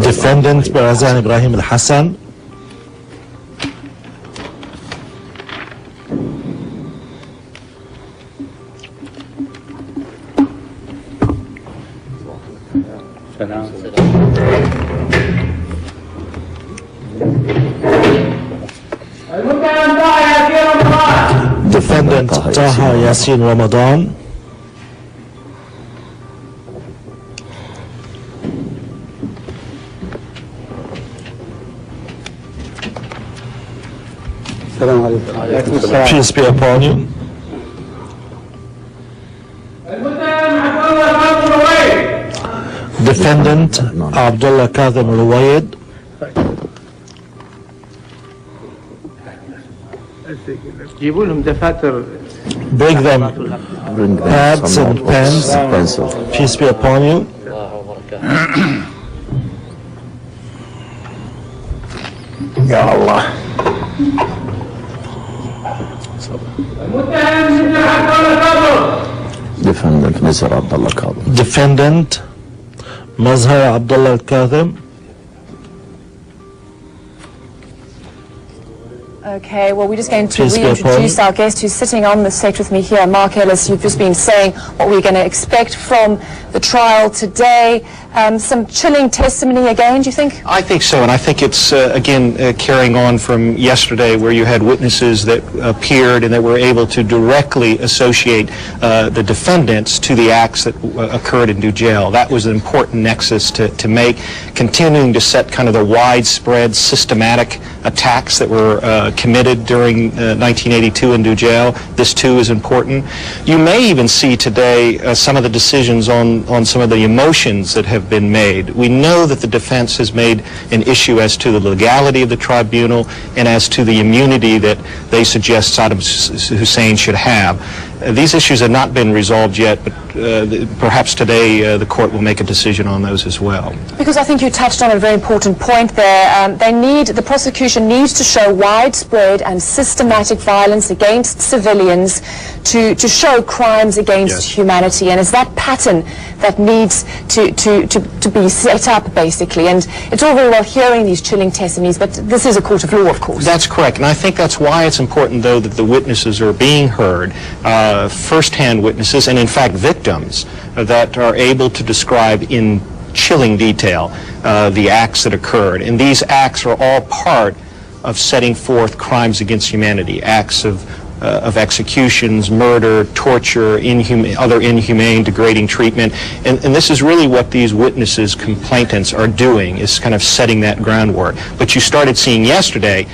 Defendant Barazan Ibrahim Al-Hassan. Defendant Taha Yassin Ramadan. Peace be upon you. Defendant Abdullah Kadhim Ruwayd. Bring them pads and pens. Peace be upon you. Ya Allah. Defendant Mazhar Abdullah Kadhim. Defendant Mazhar Abdullah Kadhim. Okay, well, we're just going to reintroduce our guest who's sitting on the set with me here. Mark Ellis, you've just been saying what we're going to expect from the trial today. Some chilling testimony again, do you think? I think so, and I think it's, again, carrying on from yesterday where you had witnesses that appeared and that were able to directly associate the defendants to the acts that occurred in New Jail. That was an important nexus to make, continuing to set kind of the widespread systematic attacks that were committed during 1982 in New Jail. This too is important. You may even see today some of the decisions on some of the emotions that have been made. We know that the defense has made an issue as to the legality of the tribunal and as to the immunity that they suggest Saddam Hussein should have. These issues have not been resolved yet, but perhaps today the court will make a decision on those as well. Because I think you touched on a very important point there. The prosecution needs to show widespread and systematic violence against civilians to show crimes against humanity, and it's that pattern that needs to be set up, basically. And it's all very well hearing these chilling testimonies, but this is a court of law, of course. That's correct, and I think that's why it's important, though, that the witnesses are being heard, first-hand witnesses, and in fact victims that are able to describe in chilling detail the acts that occurred. And these acts are all part of setting forth crimes against humanity, acts of executions, murder, torture, other inhumane, degrading treatment. And this is really what these witnesses, complainants, are doing, is kind of setting that groundwork. But you started seeing yesterday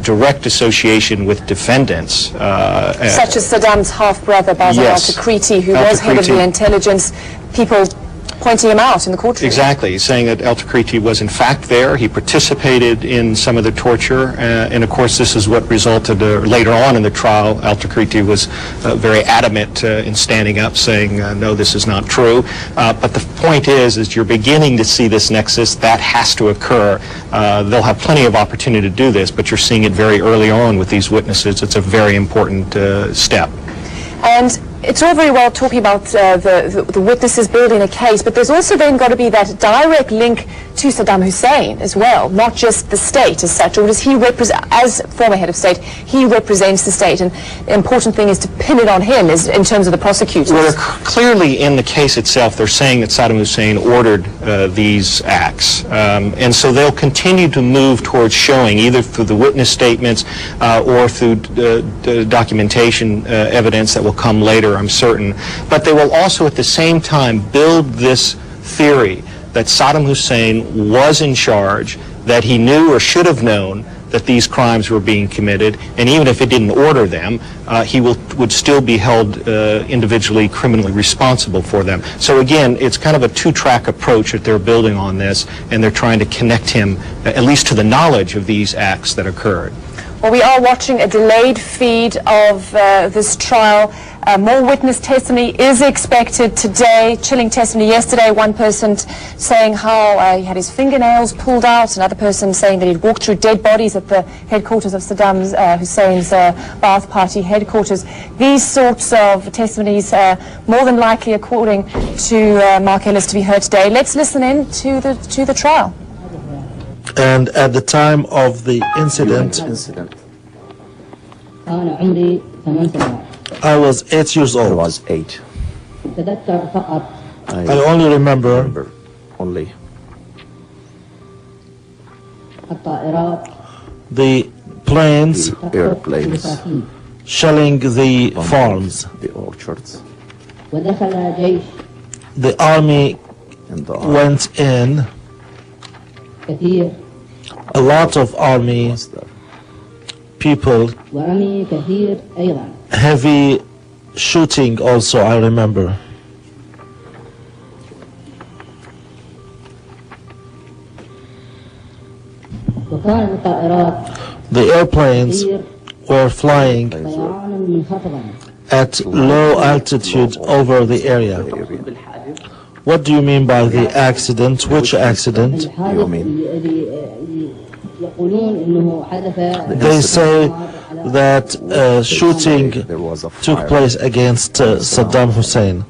direct association with defendants. Such as Saddam's half-brother, Basil al-Takriti, who was head of the intelligence, people pointing him out in the courtroom. Exactly, saying that al-Takriti was in fact there. He participated in some of the torture, and of course this is what resulted later on in the trial. Al-Takriti was very adamant in standing up, saying, no, this is not true. But the point is you're beginning to see this nexus. That has to occur. They'll have plenty of opportunity to do this, but you're seeing it very early on with these witnesses. It's a very important step. And it's all very well talking about the witnesses building a case, but there's also then got to be that direct link to Saddam Hussein as well, not just the state as such. Or does he represent, as former head of state, he represents the state, and the important thing is to pin it on him in terms of the prosecutors. Well, clearly in the case itself, they're saying that Saddam Hussein ordered these acts, and so they'll continue to move towards showing, either through the witness statements or through documentation evidence that will come later, I'm certain. But they will also at the same time build this theory that Saddam Hussein was in charge, that he knew or should have known that these crimes were being committed, and even if it didn't order them, he would still be held individually criminally responsible for them. So again, it's kind of a two-track approach that they're building on this, and they're trying to connect him at least to the knowledge of these acts that occurred. Well, we are watching a delayed feed of this trial. More witness testimony is expected today. Chilling testimony yesterday. One person saying how he had his fingernails pulled out. Another person saying that he'd walked through dead bodies at the headquarters of Saddam Hussein's Ba'ath Party headquarters. These sorts of testimonies more than likely, according to Mark Ellis, to be heard today. Let's listen in to the trial. And at the time of the incident, I was 8 years I old. was 8. I only remember the planes the airplanes, shelling the farms. the orchards, The army and the went in. A lot of army was there. people, heavy shooting also, I remember. The airplanes were flying at low altitude over the area. What do you mean by the accident? Which accident? You mean They say that shooting there was a took fire? place against Saddam Hussein.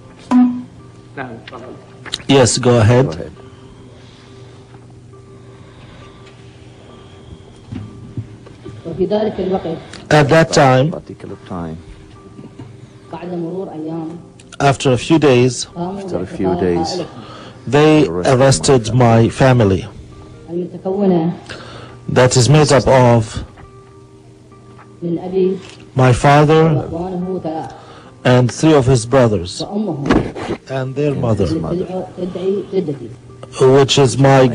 Yes, go Go ahead. ahead. At that time, Particular time, after a few days, after a few days, they arrested my family. That is made up of my father and 3 of his brothers and their mother, who is my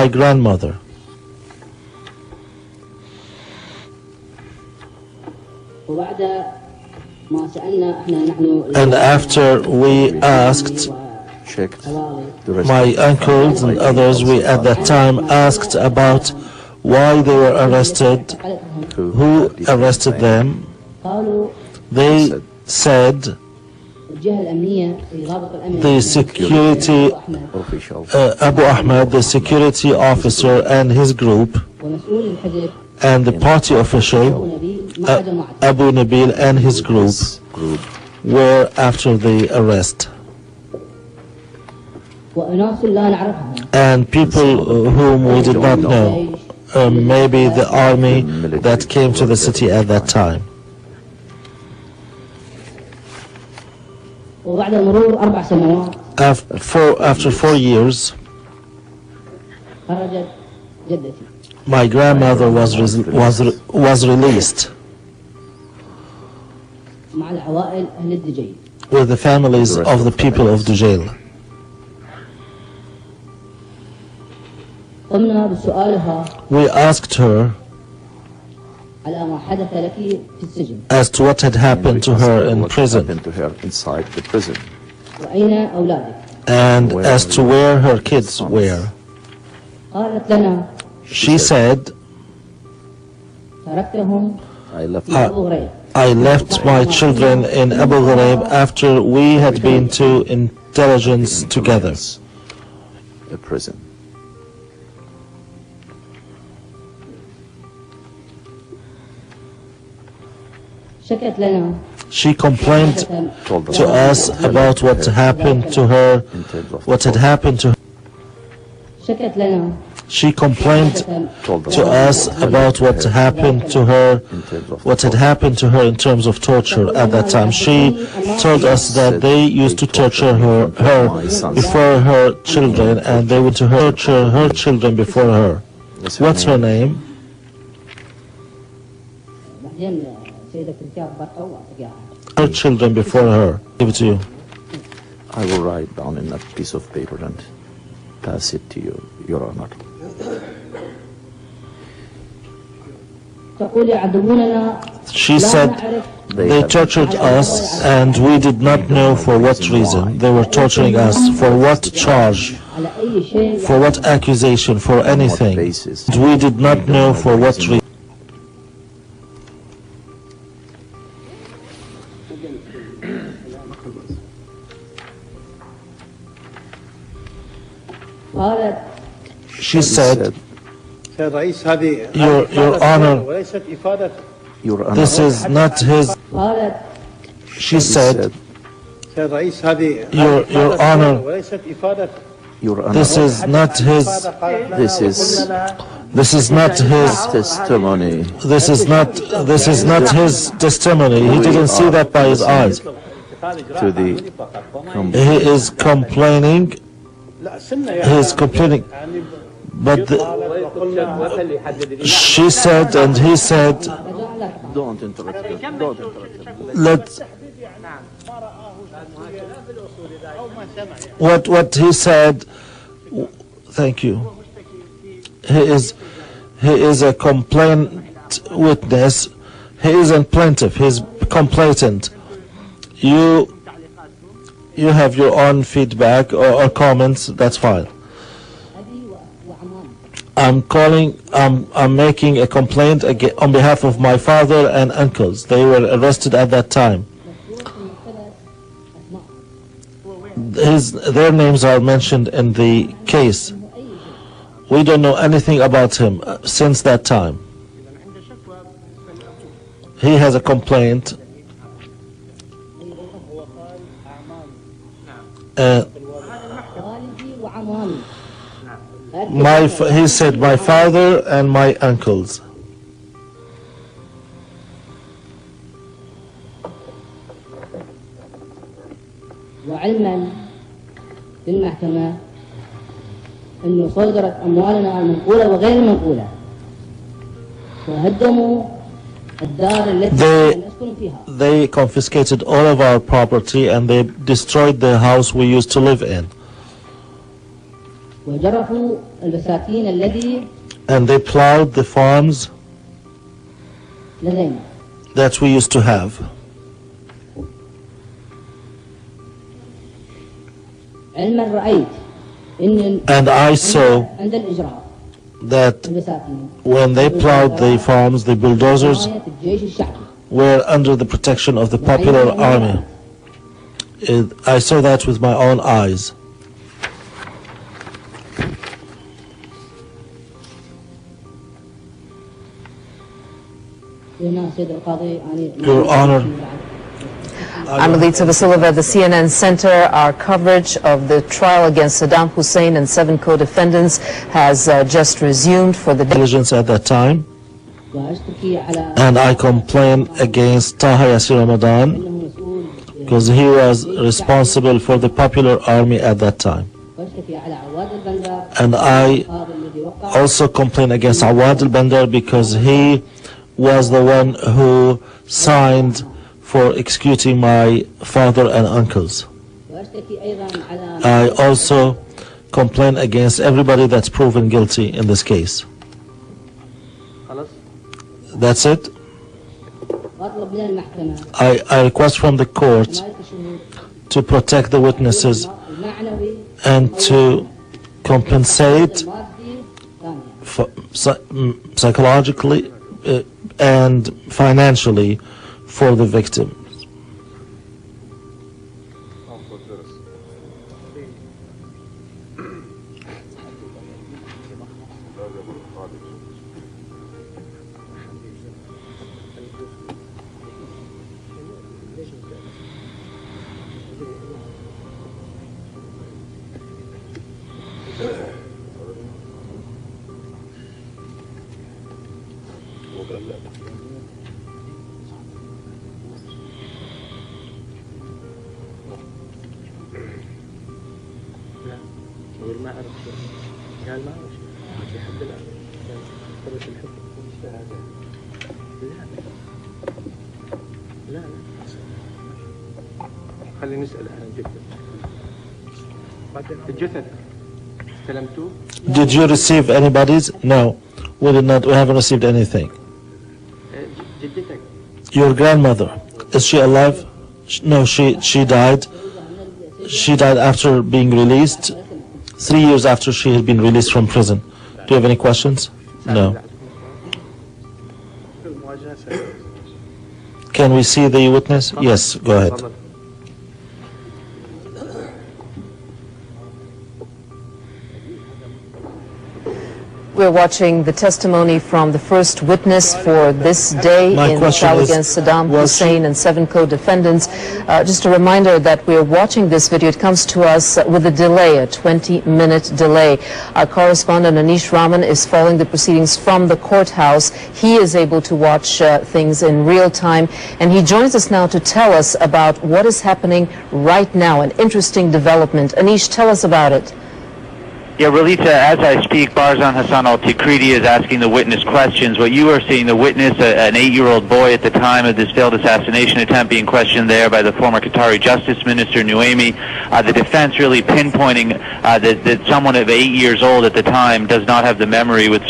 grandmother. And after we asked checked the rest my uncles and others, we at that time asked about why they were arrested, who arrested them. They said the security, official Abu Ahmed, the security officer and his group, and the party official, Abu Nabil and his group, were after the arrest. And people whom we did not know, maybe the army that came to the city at that time. After 4 years, my grandmother was released with the families of the people of Dujail. We asked her as to what had happened to her in prison inside the prison, and as to where her kids were. She said, I left my children in Abu Ghraib after we had been to intelligence together. a prison. She complained to us about what happened to her, what had happened to her. She complained to us about what happened to her, what had happened to her in terms of torture at that time. She told us that they used to torture her before her children, and they would torture her children before her. What's her name? Her children before her. Give it to you. I will write down in a piece of paper and pass it to you, Your Honor. She said they tortured us and we did not know for what reason. They were torturing us, for what charge, for what accusation, for anything. We did not know for what reason. She said, Your Honor, this is not his. She said, Your Honor, this is not his. This is not his testimony. This is not his testimony. He didn't see that by his eyes. To the He is complaining. He is complaining. But she said and he said, don't interrupt him. Don't interrupt him. What he said, thank you. He is a complaint witness. He isn't plaintiff. He's complainant. You have your own feedback or comments. That's fine. I'm making a complaint on behalf of my father and uncles. They were arrested at that time. Their names are mentioned in the case. We don't know anything about him since that time. He has a complaint. He said my father and my uncles. وعلما للمحكمة أنه صدرت أموالنا المنقولة وغير المنقولة وهدموا الدار التي نسكن فيها. They confiscated all of our property and they destroyed the house we used to live in. وجرفوا البساتين الذي And they plowed the farms لدينا. that we used to have. علما رأيت إن And I saw عند الإجراء that البساتين when they plowed the farms, the bulldozers رعاية الجيش الشعبي. were under the protection of the popular army. I saw that with my own eyes. Your Honor, I'm Alita Vasilova, the CNN Center. Our coverage of the trial against Saddam Hussein and 7 co-defendants has just resumed for the diligence at that time, and I complain against Taha Yasir Ramadan because he was responsible for the popular army at that time. And I also complain against Awad al-Bandar because he was the one who signed for executing my father and uncles. I also complain against everybody that's proven guilty in this case. That's it. I request from the court to protect the witnesses and to compensate psychologically and financially for the victims. Did you receive anybody's? No, we did not. We haven't received anything. Your grandmother, is she alive? No, she died. She died after being released, 3 years after she had been released from prison. Do you have any questions? No. Can we see the witness? Yes, go ahead. We're watching the testimony from the first witness for this day in the trial against Saddam Hussein and 7 co-defendants. Just a reminder that we're watching this video. It comes to us with a delay, a 20-minute delay. Our correspondent Anish Raman is following the proceedings from the courthouse. He is able to watch things in real time, and he joins us now to tell us about what is happening right now, an interesting development. Anish, tell us about it. Yeah, Ralitza, as I speak, Barzan Hassan al-Tikriti is asking the witness questions. What you are seeing, the witness, an 8-year-old boy at the time of this failed assassination attempt, being questioned there by the former Qatari Justice Minister, Nuaimi. The defense really pinpointing that someone of 8 years old at the time does not have the memory with